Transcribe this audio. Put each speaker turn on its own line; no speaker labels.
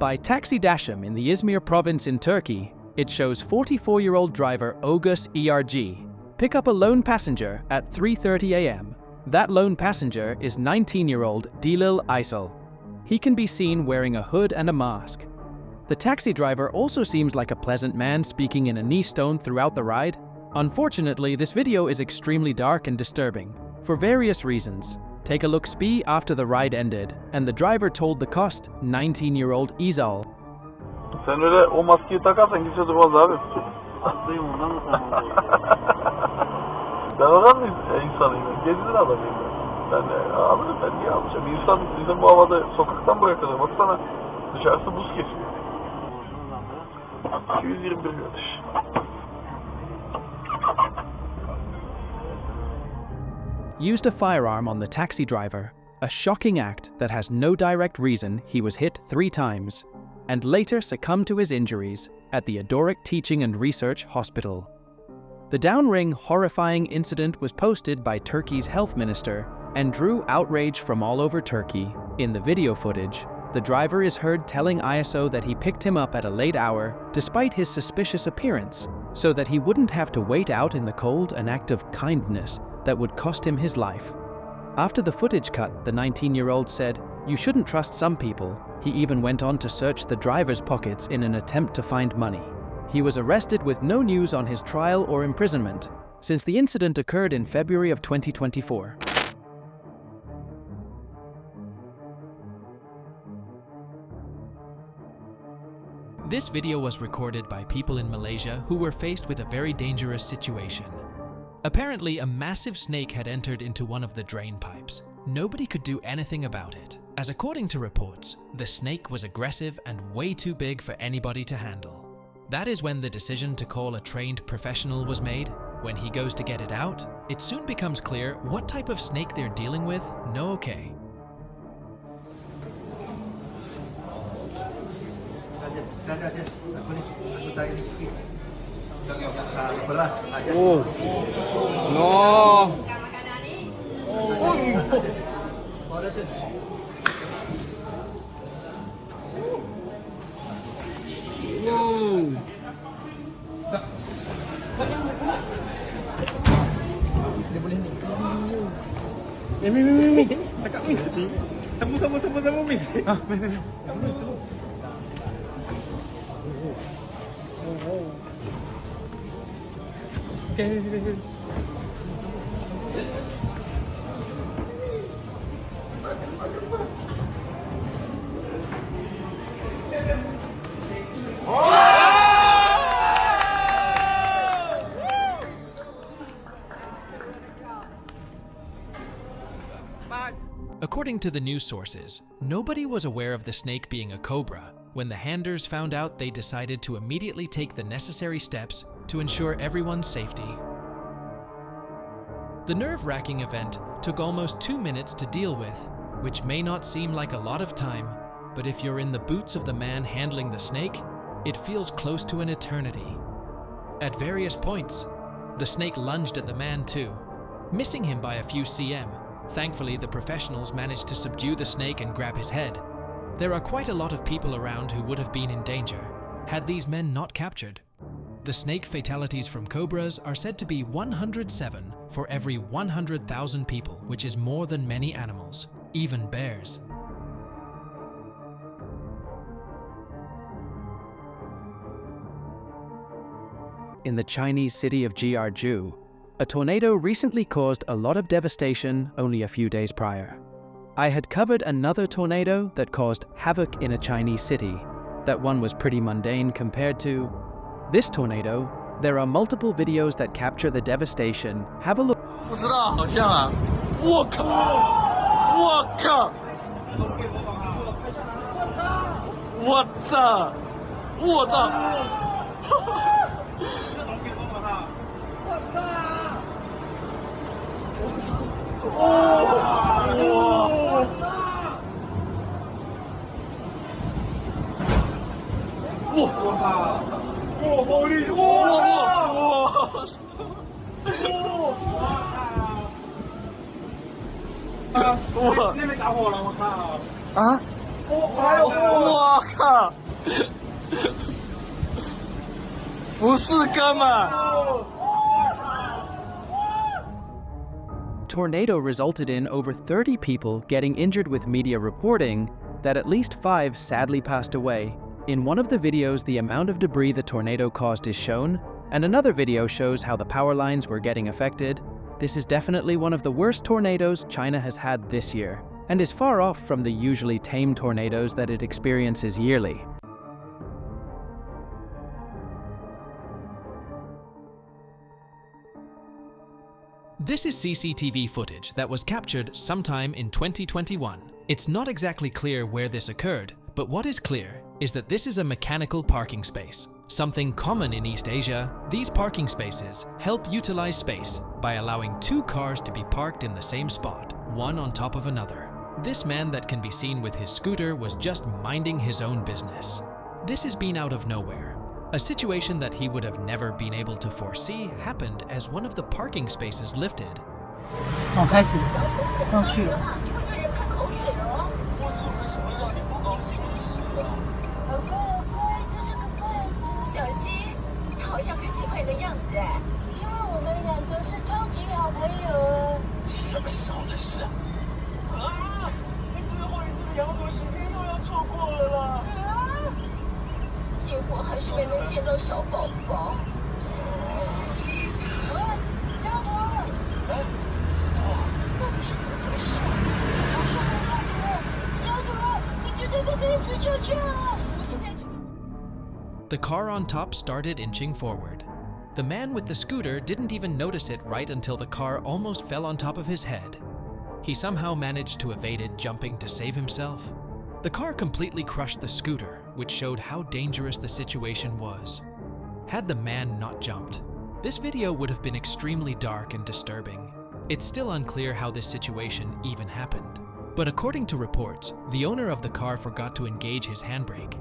By Taxi Dasham in the Izmir province in Turkey, it shows 44-year-old driver Ogus ERG pick up a lone passenger at 3:30 a.m. That lone passenger is 19-year-old Dilil Aysel. He can be seen wearing a hood and a mask. The taxi driver also seems like a pleasant man speaking in a nice tone throughout the ride. Unfortunately, this video is extremely dark and disturbing, for various reasons. Take a look after the ride ended, and the driver told the cost, 19-year-old Aysel.
Sen öyle o maskeyi takarsan kimse durmaz abi.
Haklıyım, ondan mı tamam?
Ben adam mıyım? İnsanıyım. Gezdir adamıyım ben. Abi ben niye alacağım? İnsan bu havada sokaktan buraya kadar. Baksana dışarısı buz kesiyor. 221 kardeş.
Used a firearm on the taxi driver, a shocking act that has no direct reason. He was hit 3 times, and later succumbed to his injuries at the Adoric Teaching and Research Hospital. The downring, horrifying incident was posted by Turkey's health minister and drew outrage from all over Turkey. In the video footage, the driver is heard telling ISO that he picked him up at a late hour, despite his suspicious appearance, so that he wouldn't have to wait out in the cold, an act of kindness that would cost him his life. After the footage cut, the 19-year-old said, "You shouldn't trust some people." He even went on to search the driver's pockets in an attempt to find money. He was arrested with no news on his trial or imprisonment, since the incident occurred in February of 2024. This video was recorded by people in Malaysia who were faced with a very dangerous situation. Apparently, a massive snake had entered into one of the drain pipes. Nobody could do anything about it, as according to reports, the snake was aggressive and way too big for anybody to handle. That is when the decision to call a trained professional was made. When he goes to get it out, it soon becomes clear what type of snake they're dealing with. No okay.
Oh, no. Mi. Takak mi. Sama mi. Mi. Okay.
According to the news sources, nobody was aware of the snake being a cobra. When the handlers found out, they decided to immediately take the necessary steps to ensure everyone's safety. The nerve-wracking event took almost 2 minutes to deal with, which may not seem like a lot of time, but if you're in the boots of the man handling the snake, it feels close to an eternity. At various points, the snake lunged at the man too, missing him by a few cm. Thankfully, the professionals managed to subdue the snake and grab his head. There are quite a lot of people around who would have been in danger had these men not captured. The snake fatalities from cobras are said to be 107 for every 100,000 people, which is more than many animals, even bears. In the Chinese city of Jiarju, a tornado recently caused a lot of devastation only a few days prior. I had covered another tornado that caused havoc in a Chinese city. That one was pretty mundane compared to this tornado. There are multiple videos that capture the devastation. Have a look.
不知道，好像啊！我靠！我靠！我操！我操！好厉害！那边着火了，我靠！啊！我靠！不是哥们。
Tornado resulted in over 30 people getting injured, with media reporting that at least 5 sadly passed away. In one of the videos, the amount of debris the tornado caused is shown, and another video shows how the power lines were getting affected. This is definitely one of the worst tornadoes China has had this year, and is far off from the usually tame tornadoes that it experiences yearly. This is CCTV footage that was captured sometime in 2021. It's not exactly clear where this occurred, but what is clear is that this is a mechanical parking space. Something common in East Asia, these parking spaces help utilize space by allowing 2 cars to be parked in the same spot, one on top of another. This man that can be seen with his scooter was just minding his own business. This has been out of nowhere. A situation that he would have never been able to foresee happened as one of the parking spaces lifted.
哦，开始上去了。
小溪，他好像很喜欢你的样子哎，因为我们两个是超级好朋友。
什么时候的事啊？啊！最后一次羊驼时间又要错过了啦！
结果还是没能见到小宝宝。羊驼，
哎，什么？
到底是怎么回事？我说羊驼，你绝对被鸽子救救了！我现在就。
The car on top started inching forward. The man with the scooter didn't even notice it right until the car almost fell on top of his head. He somehow managed to evade it, jumping to save himself. The car completely crushed the scooter, which showed how dangerous the situation was. Had the man not jumped, this video would have been extremely dark and disturbing. It's still unclear how this situation even happened. But according to reports, the owner of the car forgot to engage his handbrake.